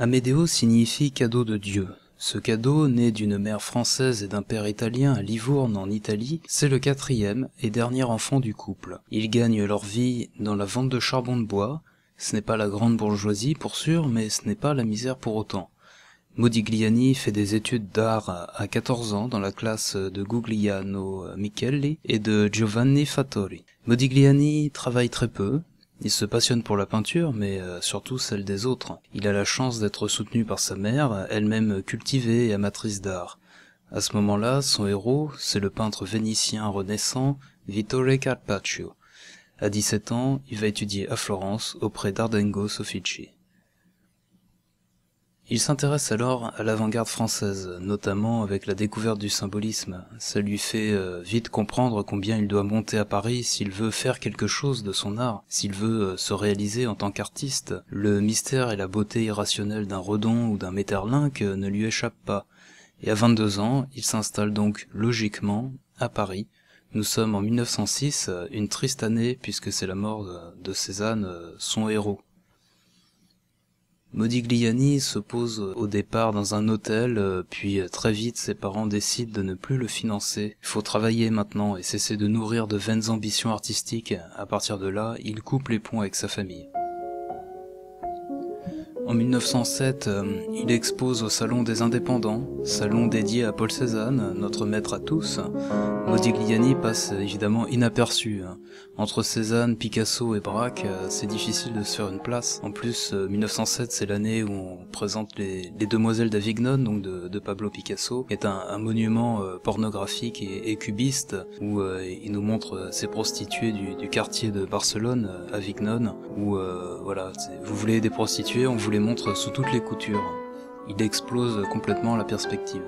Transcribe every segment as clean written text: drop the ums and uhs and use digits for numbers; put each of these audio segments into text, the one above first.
Amédéo signifie cadeau de Dieu. Ce cadeau, né d'une mère française et d'un père italien à Livourne en Italie, c'est le quatrième et dernier enfant du couple. Ils gagnent leur vie dans la vente de charbon de bois. Ce n'est pas la grande bourgeoisie pour sûr, mais ce n'est pas la misère pour autant. Modigliani fait des études d'art à 14 ans dans la classe de Guglielmo Michelli et de Giovanni Fattori. Modigliani travaille très peu. Il se passionne pour la peinture, mais surtout celle des autres. Il a la chance d'être soutenu par sa mère, elle-même cultivée et amatrice d'art. À ce moment-là, son héros, c'est le peintre vénitien renaissant Vittore Carpaccio. À 17 ans, il va étudier à Florence auprès d'Ardengo Soffici. Il s'intéresse alors à l'avant-garde française, notamment avec la découverte du symbolisme. Ça lui fait vite comprendre combien il doit monter à Paris s'il veut faire quelque chose de son art, s'il veut se réaliser en tant qu'artiste. Le mystère et la beauté irrationnelle d'un Redon ou d'un Maeterlinck ne lui échappent pas. Et à 22 ans, il s'installe donc logiquement à Paris. Nous sommes en 1906, une triste année puisque c'est la mort de Cézanne, son héros. Modigliani se pose au départ dans un hôtel, puis très vite ses parents décident de ne plus le financer. Il faut travailler maintenant et cesser de nourrir de vaines ambitions artistiques. À partir de là, il coupe les ponts avec sa famille. En 1907, il expose au Salon des Indépendants, salon dédié à Paul Cézanne, notre maître à tous. Modigliani passe évidemment inaperçu. Entre Cézanne, Picasso et Braque, c'est difficile de se faire une place. En plus, 1907, c'est l'année où on présente les Demoiselles d'Avignon, donc de Pablo Picasso, qui est un monument pornographique et cubiste, où il nous montre ces prostituées du quartier de Barcelone, Avignon, où voilà, vous voulez des prostituées, on vous les montre sous toutes les coutures. Il explose complètement la perspective.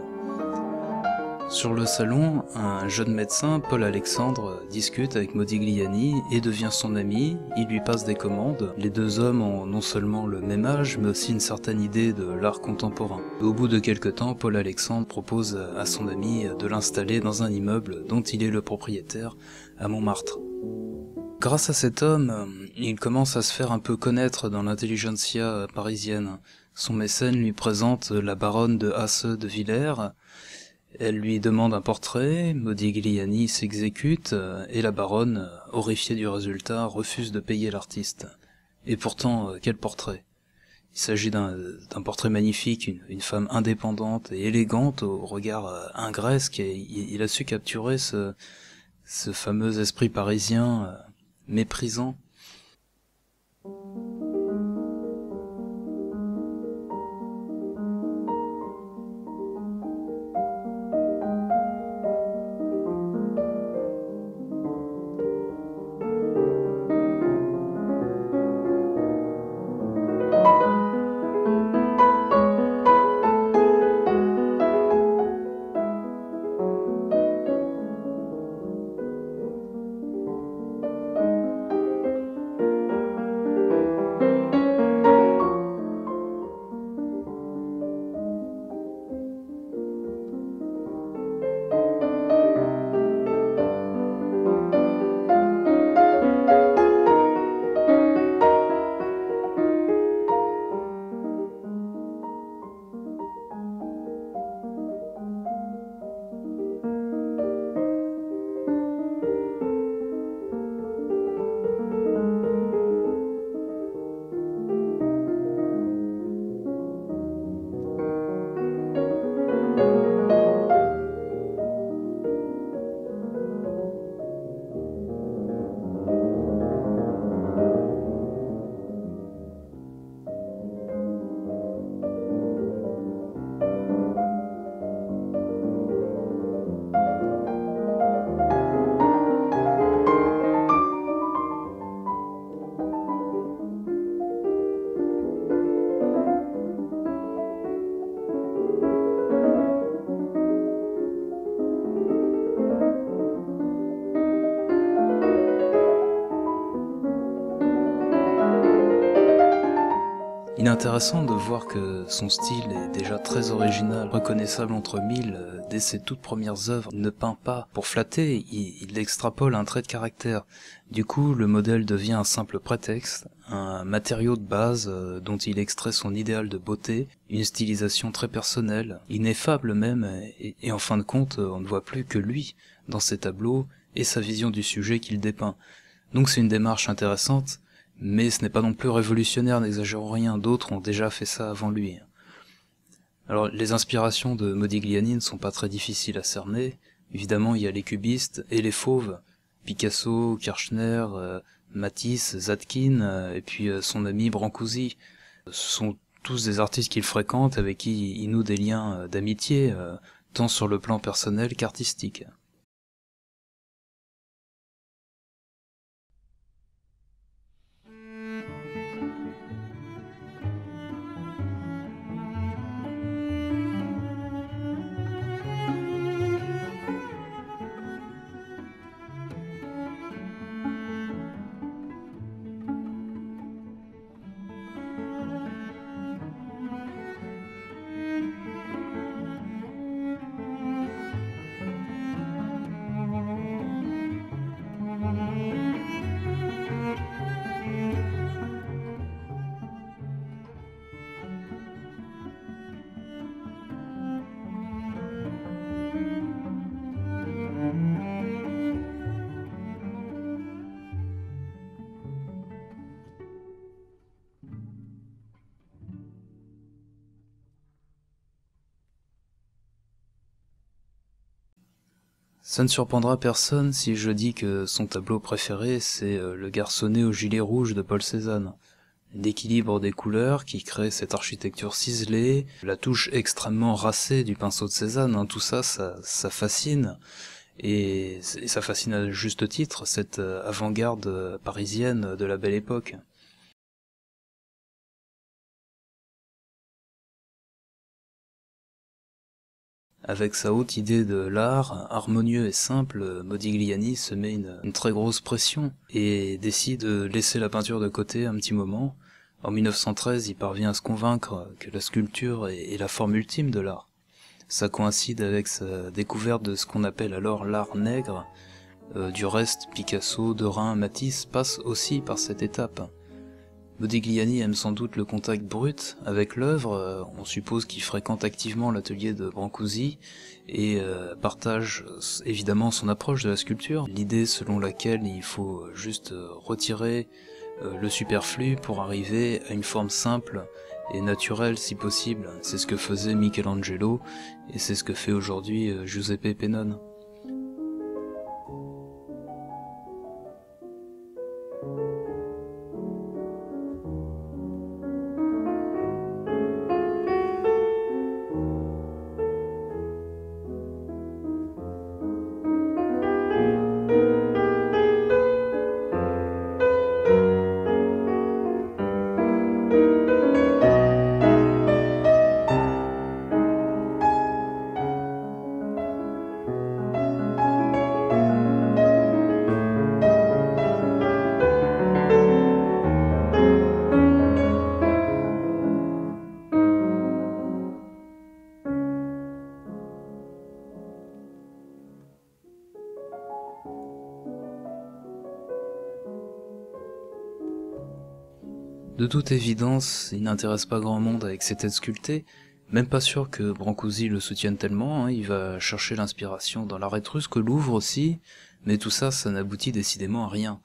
Sur le salon, un jeune médecin, Paul Alexandre, discute avec Modigliani et devient son ami. Il lui passe des commandes. Les deux hommes ont non seulement le même âge, mais aussi une certaine idée de l'art contemporain. Au bout de quelque temps, Paul Alexandre propose à son ami de l'installer dans un immeuble dont il est le propriétaire à Montmartre. Grâce à cet homme, il commence à se faire un peu connaître dans l'intelligentsia parisienne. Son mécène lui présente la baronne de Hasse de Villers. Elle lui demande un portrait, Modigliani s'exécute, et la baronne, horrifiée du résultat, refuse de payer l'artiste. Et pourtant, quel portrait! Il s'agit d'un portrait magnifique, une femme indépendante et élégante au regard ingresque, et il a su capturer ce fameux esprit parisien méprisant. intéressant de voir que son style est déjà très original, reconnaissable entre mille. Dès ses toutes premières œuvres, il ne peint pas pour flatter, il extrapole un trait de caractère. Du coup, le modèle devient un simple prétexte, un matériau de base dont il extrait son idéal de beauté, une stylisation très personnelle, ineffable même, et en fin de compte, on ne voit plus que lui dans ses tableaux et sa vision du sujet qu'il dépeint. Donc c'est une démarche intéressante, mais ce n'est pas non plus révolutionnaire, n'exagérons rien, d'autres ont déjà fait ça avant lui. Alors les inspirations de Modigliani ne sont pas très difficiles à cerner. Évidemment, il y a les cubistes et les fauves, Picasso, Kirchner, Matisse, Zadkine, et puis son ami Brancusi. Ce sont tous des artistes qu'il fréquente, avec qui il noue des liens d'amitié, tant sur le plan personnel qu'artistique. Ça ne surprendra personne si je dis que son tableau préféré, c'est le garçonnet au gilet rouge de Paul Cézanne. L'équilibre des couleurs qui crée cette architecture ciselée, la touche extrêmement racée du pinceau de Cézanne, tout ça, ça fascine. Et ça fascine à juste titre, cette avant-garde parisienne de la Belle Époque. Avec sa haute idée de l'art, harmonieux et simple, Modigliani se met une très grosse pression et décide de laisser la peinture de côté un petit moment. En 1913, il parvient à se convaincre que la sculpture est la forme ultime de l'art. Ça coïncide avec sa découverte de ce qu'on appelle alors l'art nègre. Du reste, Picasso, Derain, Matisse passent aussi par cette étape. Modigliani aime sans doute le contact brut avec l'œuvre, on suppose qu'il fréquente activement l'atelier de Brancusi et partage évidemment son approche de la sculpture, l'idée selon laquelle il faut juste retirer le superflu pour arriver à une forme simple et naturelle si possible. C'est ce que faisait Michelangelo et c'est ce que fait aujourd'hui Giuseppe Pennone. De toute évidence, il n'intéresse pas grand monde avec ses têtes sculptées, même pas sûr que Brancusi le soutienne tellement, il va chercher l'inspiration dans l'art étrusque, le Louvre aussi, mais tout ça, ça n'aboutit décidément à rien.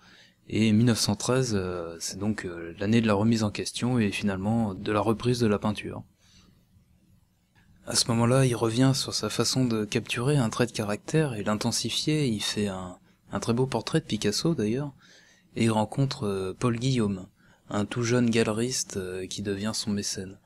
Et 1913, c'est donc l'année de la remise en question et finalement de la reprise de la peinture. À ce moment-là, il revient sur sa façon de capturer un trait de caractère et l'intensifier, il fait un très beau portrait de Picasso d'ailleurs, et il rencontre Paul Guillaume, un tout jeune galeriste qui devient son mécène.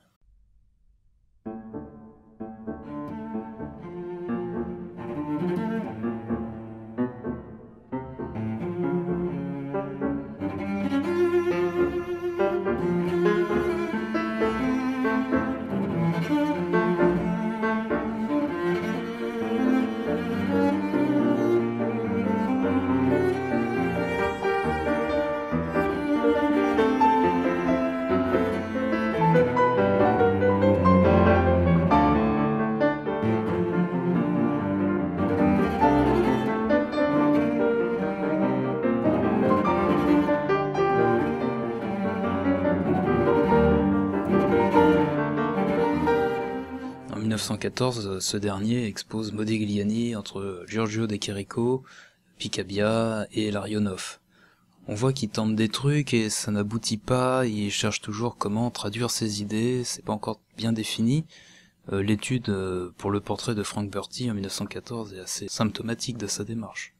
1914, ce dernier expose Modigliani entre Giorgio de Chirico, Picabia et Larionov. On voit qu'il tente des trucs et ça n'aboutit pas, il cherche toujours comment traduire ses idées, c'est pas encore bien défini. L'étude pour le portrait de Frank Berti en 1914 est assez symptomatique de sa démarche.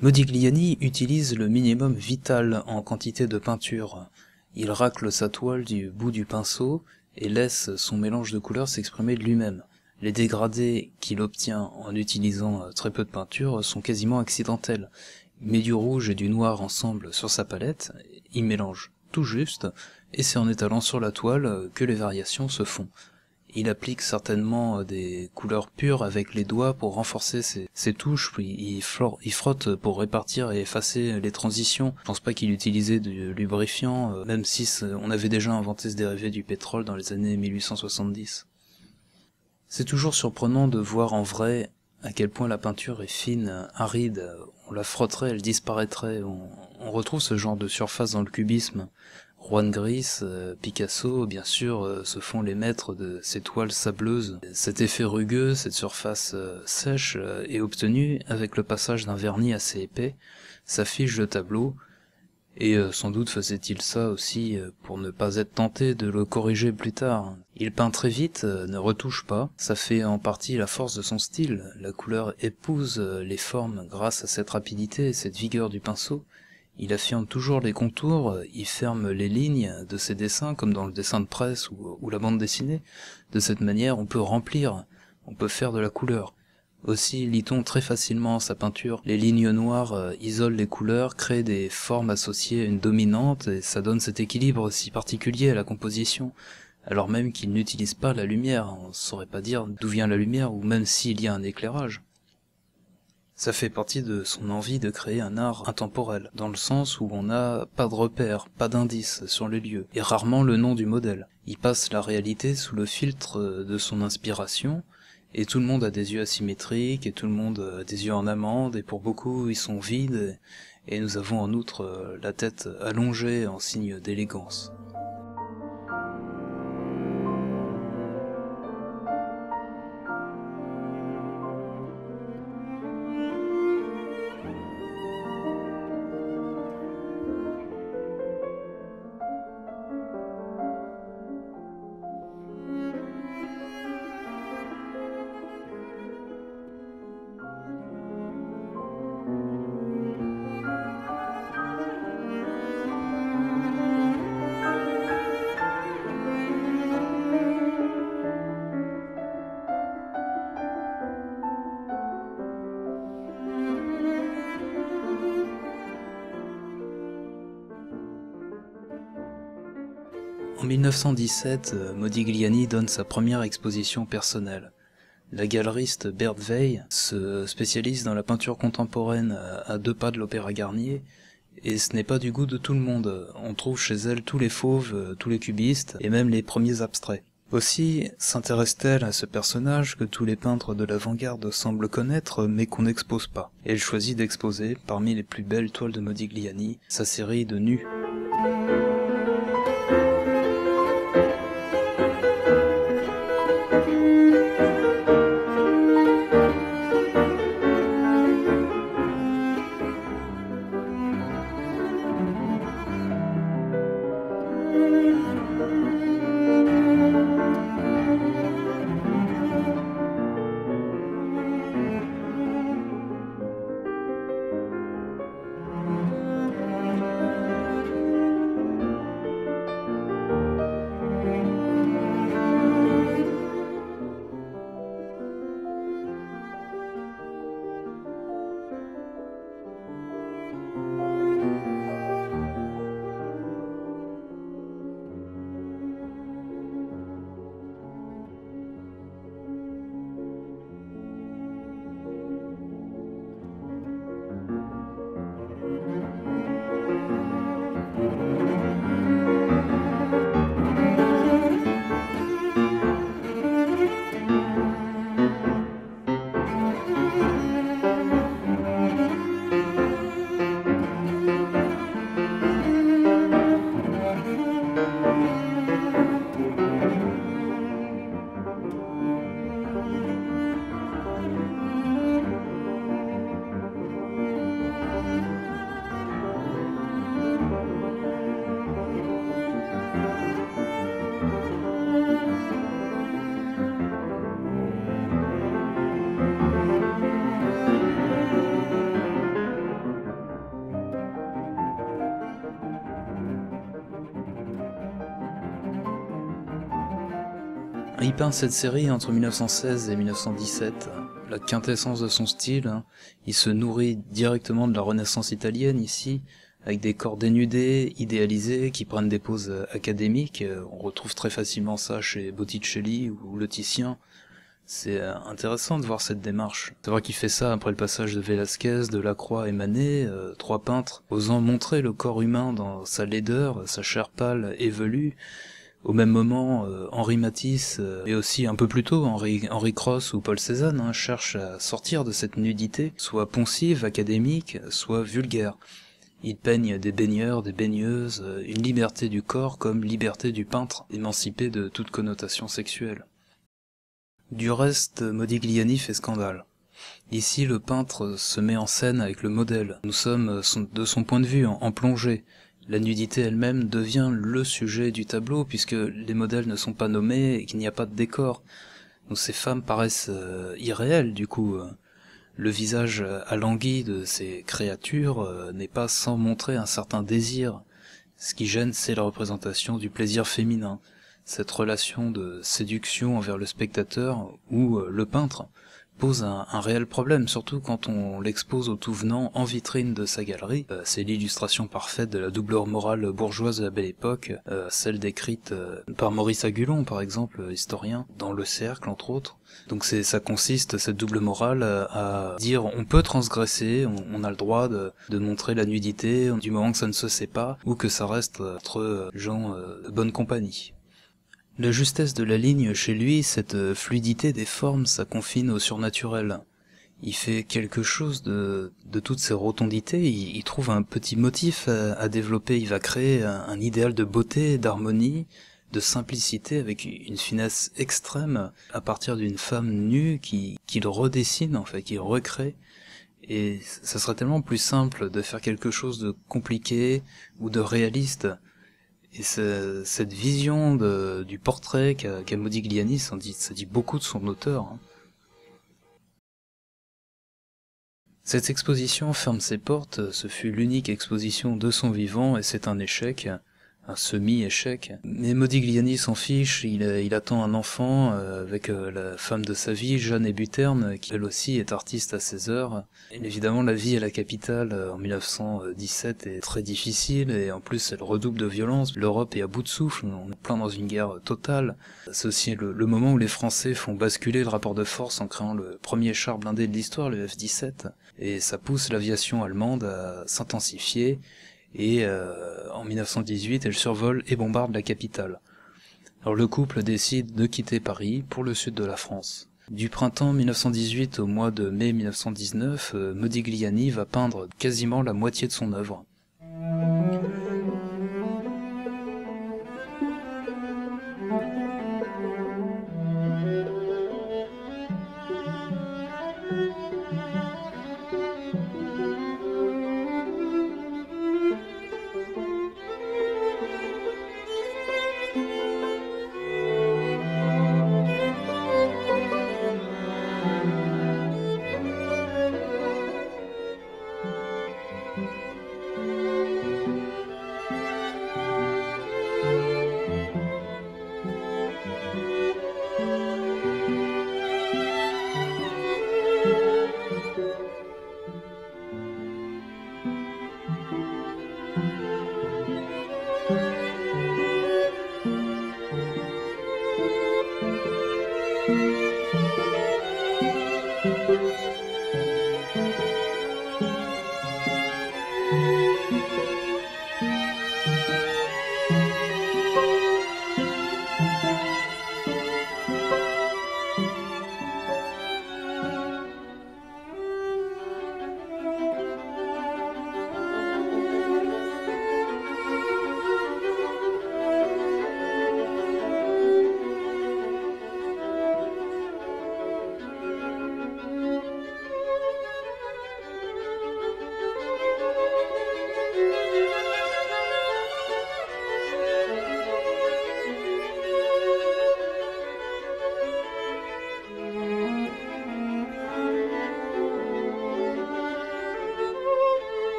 Modigliani utilise le minimum vital en quantité de peinture. Il racle sa toile du bout du pinceau et laisse son mélange de couleurs s'exprimer de lui-même. Les dégradés qu'il obtient en utilisant très peu de peinture sont quasiment accidentels. Il met du rouge et du noir ensemble sur sa palette, il mélange tout juste, et c'est en étalant sur la toile que les variations se font. Il applique certainement des couleurs pures avec les doigts pour renforcer ses touches, puis il frotte pour répartir et effacer les transitions. Je pense pas qu'il utilisait du lubrifiant, même si on avait déjà inventé ce dérivé du pétrole dans les années 1870. C'est toujours surprenant de voir en vrai à quel point la peinture est fine, aride, on la frotterait, elle disparaîtrait, on retrouve ce genre de surface dans le cubisme. Juan Gris, Picasso, bien sûr, se font les maîtres de ces toiles sableuses. Cet effet rugueux, cette surface sèche, est obtenu avec le passage d'un vernis assez épais, s'affiche le tableau, et sans doute faisait-il ça aussi pour ne pas être tenté de le corriger plus tard. Il peint très vite, ne retouche pas, ça fait en partie la force de son style, la couleur épouse les formes grâce à cette rapidité et cette vigueur du pinceau. Il affirme toujours les contours, il ferme les lignes de ses dessins comme dans le dessin de presse ou la bande dessinée. De cette manière, on peut remplir, on peut faire de la couleur. Aussi lit-on très facilement sa peinture. Les lignes noires isolent les couleurs, créent des formes associées à une dominante, et ça donne cet équilibre si particulier à la composition. Alors même qu'il n'utilise pas la lumière, on ne saurait pas dire d'où vient la lumière, ou même s'il y a un éclairage. Ça fait partie de son envie de créer un art intemporel, dans le sens où on n'a pas de repères, pas d'indices sur les lieux, et rarement le nom du modèle. Il passe la réalité sous le filtre de son inspiration, et tout le monde a des yeux asymétriques, et tout le monde a des yeux en amande, et pour beaucoup ils sont vides, et nous avons en outre la tête allongée en signe d'élégance. En 1917, Modigliani donne sa première exposition personnelle. La galeriste Berthe Weil se spécialise dans la peinture contemporaine à 2 pas de l'Opéra Garnier, et ce n'est pas du goût de tout le monde. On trouve chez elle tous les fauves, tous les cubistes, et même les premiers abstraits. Aussi s'intéresse-t-elle à ce personnage que tous les peintres de l'avant-garde semblent connaître, mais qu'on n'expose pas. Et elle choisit d'exposer, parmi les plus belles toiles de Modigliani, sa série de nus. Il peint cette série entre 1916 et 1917, la quintessence de son style. Il se nourrit directement de la Renaissance italienne ici, avec des corps dénudés, idéalisés, qui prennent des poses académiques. On retrouve très facilement ça chez Botticelli ou le Titien. C'est intéressant de voir cette démarche. C'est vrai qu'il fait ça après le passage de Velázquez, de Lacroix et Manet, trois peintres osant montrer le corps humain dans sa laideur, sa chair pâle et velue. Au même moment, Henri Matisse, et aussi un peu plus tôt, Henri Cross ou Paul Cézanne, cherchent à sortir de cette nudité, soit poncive, académique, soit vulgaire. Ils peignent des baigneurs, des baigneuses, une liberté du corps comme liberté du peintre, émancipée de toute connotation sexuelle. Du reste, Modigliani fait scandale. Ici, le peintre se met en scène avec le modèle. Nous sommes, de son point de vue, en plongée. La nudité elle-même devient le sujet du tableau, puisque les modèles ne sont pas nommés et qu'il n'y a pas de décor. Donc ces femmes paraissent irréelles, du coup. Le visage alangui de ces créatures n'est pas sans montrer un certain désir. Ce qui gêne, c'est la représentation du plaisir féminin, cette relation de séduction envers le spectateur, où le peintre pose un réel problème, surtout quand on l'expose au tout venant en vitrine de sa galerie. C'est l'illustration parfaite de la doublure morale bourgeoise de la Belle Époque, celle décrite par Maurice Agulon, par exemple, historien, dans Le Cercle, entre autres. Donc ça consiste, cette double morale, à dire on peut transgresser, on a le droit de montrer la nudité, du moment que ça ne se sait pas, ou que ça reste entre gens de bonne compagnie. La justesse de la ligne chez lui, cette fluidité des formes, ça confine au surnaturel. Il fait quelque chose de toutes ces rotondités, il trouve un petit motif à développer, il va créer un idéal de beauté, d'harmonie, de simplicité avec une finesse extrême à partir d'une femme nue qu'il redessine, en fait, qu'il recrée. Et ça serait tellement plus simple de faire quelque chose de compliqué ou de réaliste. Et cette vision du portrait qu'a Modigliani, ça dit beaucoup de son auteur. Cette exposition ferme ses portes, ce fut l'unique exposition de son vivant et c'est un échec, un semi-échec. Mais Modigliani s'en fiche, il attend un enfant avec la femme de sa vie, Jeanne Hébuterne, qui elle aussi est artiste à ses heures. Et évidemment, la vie à la capitale en 1917 est très difficile et en plus elle redouble de violence. L'Europe est à bout de souffle, on est plein dans une guerre totale. C'est aussi le moment où les Français font basculer le rapport de force en créant le premier char blindé de l'histoire, le F-17. Et ça pousse l'aviation allemande à s'intensifier. Et en 1918, elle survole et bombarde la capitale. Alors le couple décide de quitter Paris pour le sud de la France. Du printemps 1918 au mois de mai 1919, Modigliani va peindre quasiment la moitié de son œuvre.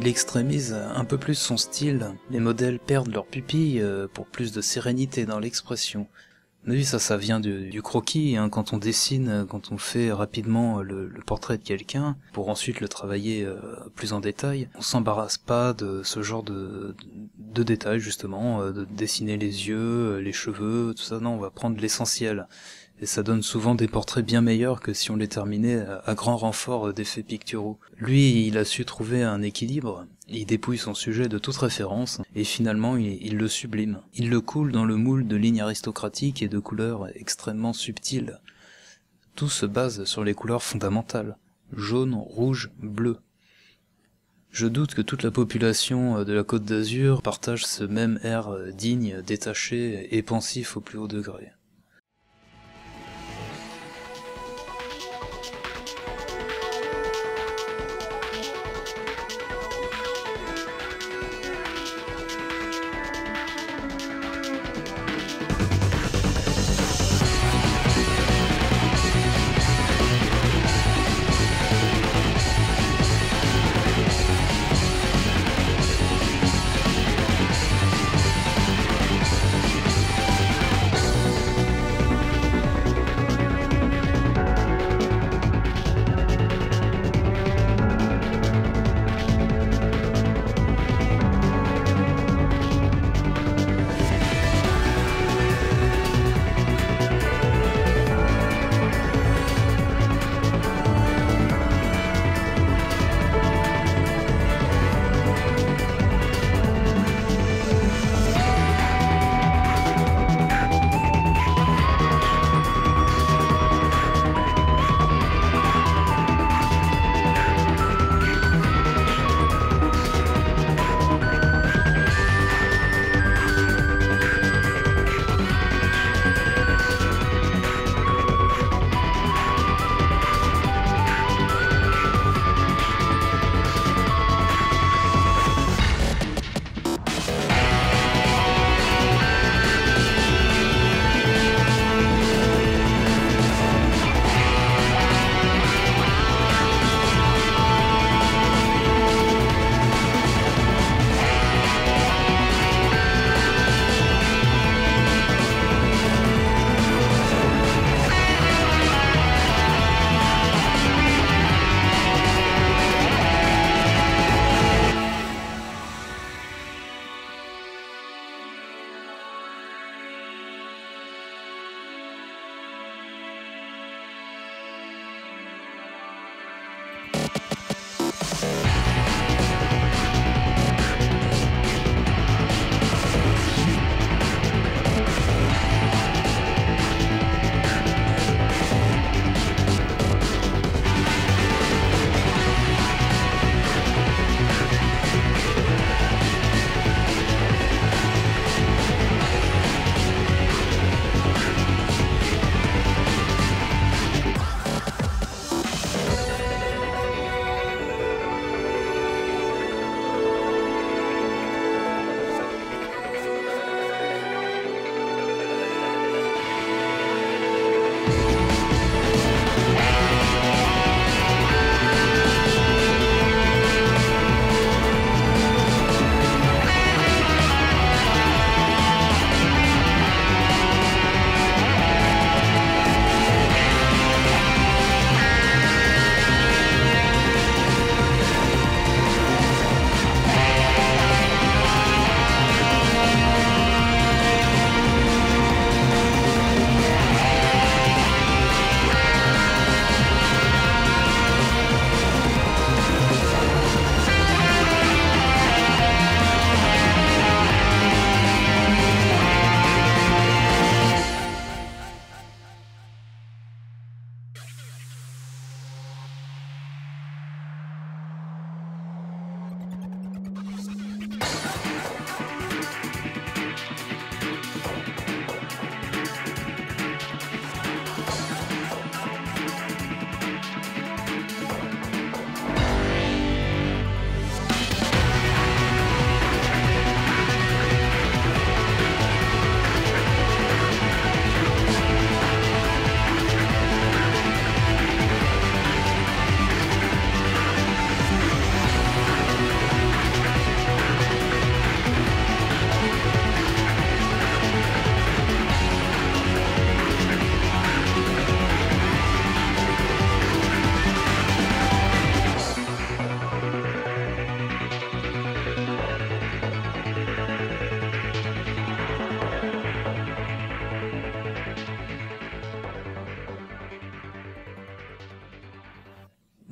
il extrémise un peu plus son style, les modèles perdent leurs pupilles pour plus de sérénité dans l'expression. Oui, ça vient du croquis, hein, quand on dessine, quand on fait rapidement le portrait de quelqu'un, pour ensuite le travailler plus en détail, on s'embarrasse pas de ce genre de détails, justement, de dessiner les yeux, les cheveux, tout ça, non, on va prendre l'essentiel. Et ça donne souvent des portraits bien meilleurs que si on les terminait à grand renfort d'effets picturaux. Lui, il a su trouver un équilibre, il dépouille son sujet de toute référence, et finalement il le sublime. Il le coule dans le moule de lignes aristocratiques et de couleurs extrêmement subtiles. Tout se base sur les couleurs fondamentales, jaune, rouge, bleu. Je doute que toute la population de la Côte d'Azur partage ce même air digne, détaché et pensif au plus haut degré.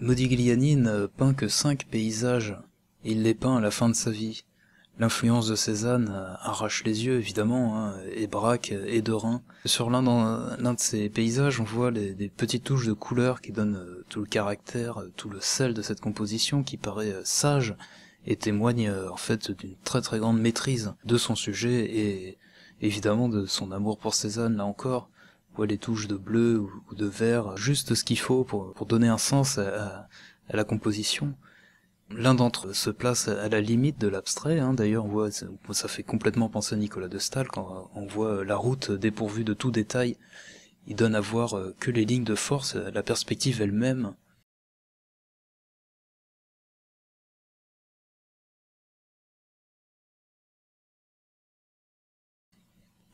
Modigliani ne peint que 5 paysages, et il les peint à la fin de sa vie. L'influence de Cézanne arrache les yeux, évidemment, hein, et Braque et Derain. Sur l'un de ces paysages, on voit des petites touches de couleur qui donnent tout le caractère, tout le sel de cette composition qui paraît sage et témoigne en fait d'une très très grande maîtrise de son sujet et évidemment de son amour pour Cézanne, là encore. On voit les touches de bleu ou de vert, juste ce qu'il faut pour donner un sens à la composition. L'un d'entre eux se place à la limite de l'abstrait, hein. D'ailleurs on voit, ça fait complètement penser à Nicolas de Staël quand on voit la route dépourvue de tout détail. Il donne à voir que les lignes de force, la perspective elle-même.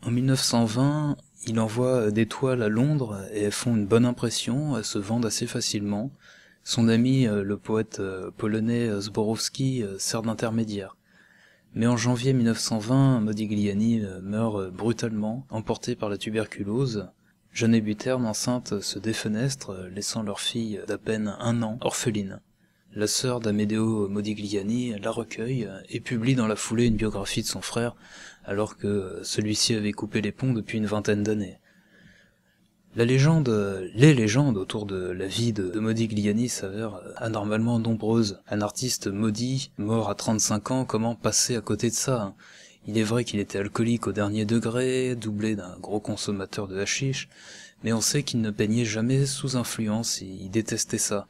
En 1920, il envoie des toiles à Londres et elles font une bonne impression, elles se vendent assez facilement. Son ami, le poète polonais Zborowski, sert d'intermédiaire. Mais en janvier 1920, Modigliani meurt brutalement, emporté par la tuberculose. Jeanne et Buterne, enceinte, se défenestrent, laissant leur fille d'à peine 1 an, orpheline. La sœur d'Amedeo Modigliani la recueille et publie dans la foulée une biographie de son frère, alors que celui-ci avait coupé les ponts depuis une vingtaine d'années. Les légendes autour de la vie de Modigliani s'avèrent anormalement nombreuses. Un artiste maudit, mort à 35 ans, comment passer à côté de ça, hein? Il est vrai qu'il était alcoolique au dernier degré, doublé d'un gros consommateur de hashish, mais on sait qu'il ne peignait jamais sous influence, il détestait ça.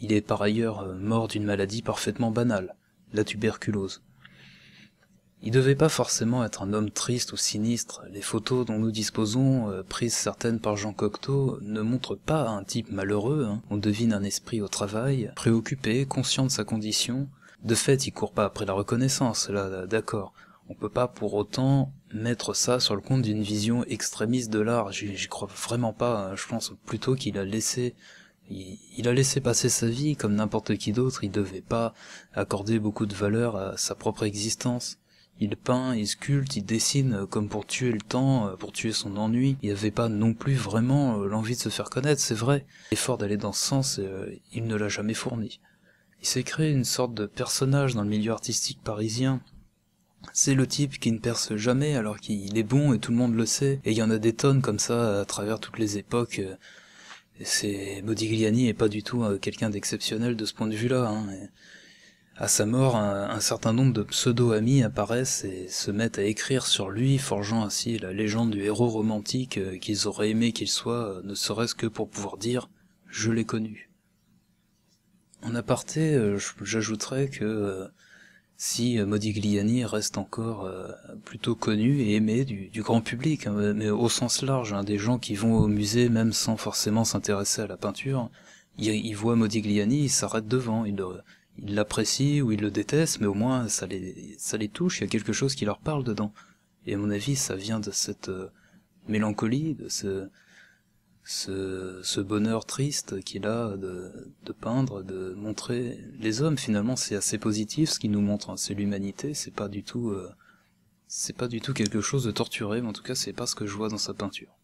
Il est par ailleurs mort d'une maladie parfaitement banale, la tuberculose. Il devait pas forcément être un homme triste ou sinistre. Les photos dont nous disposons, prises certaines par Jean Cocteau, ne montrent pas un type malheureux, hein. On devine un esprit au travail, préoccupé, conscient de sa condition. De fait, il court pas après la reconnaissance, là, d'accord. On peut pas pour autant mettre ça sur le compte d'une vision extrémiste de l'art. J'y crois vraiment pas, hein. Je pense plutôt qu'il a laissé... Il a laissé passer sa vie comme n'importe qui d'autre, il devait pas accorder beaucoup de valeur à sa propre existence. Il peint, il sculpte, il dessine comme pour tuer le temps, pour tuer son ennui. Il n'avait pas non plus vraiment l'envie de se faire connaître, c'est vrai. L'effort d'aller dans ce sens, il ne l'a jamais fourni. Il s'est créé une sorte de personnage dans le milieu artistique parisien. C'est le type qui ne perce jamais alors qu'il est bon et tout le monde le sait. Et il y en a des tonnes comme ça à travers toutes les époques. Modigliani est pas du tout quelqu'un d'exceptionnel de ce point de vue-là, hein. À sa mort, un certain nombre de pseudo-amis apparaissent et se mettent à écrire sur lui, forgeant ainsi la légende du héros romantique qu'ils auraient aimé qu'il soit, ne serait-ce que pour pouvoir dire « je l'ai connu ». En aparté, j'ajouterais que si Modigliani reste encore plutôt connu et aimé du grand public, hein, mais au sens large, hein, des gens qui vont au musée même sans forcément s'intéresser à la peinture, ils voient Modigliani, ils s'arrêtent devant, ils l'apprécient ou ils le détestent, mais au moins ça les touche, il y a quelque chose qui leur parle dedans. Et à mon avis, ça vient de cette mélancolie, de ce bonheur triste qu'il a de peindre, de montrer les hommes. Finalement, c'est assez positif ce qu'il nous montre, hein. C'est l'humanité, c'est pas du tout quelque chose de torturé, mais en tout cas c'est pas ce que je vois dans sa peinture.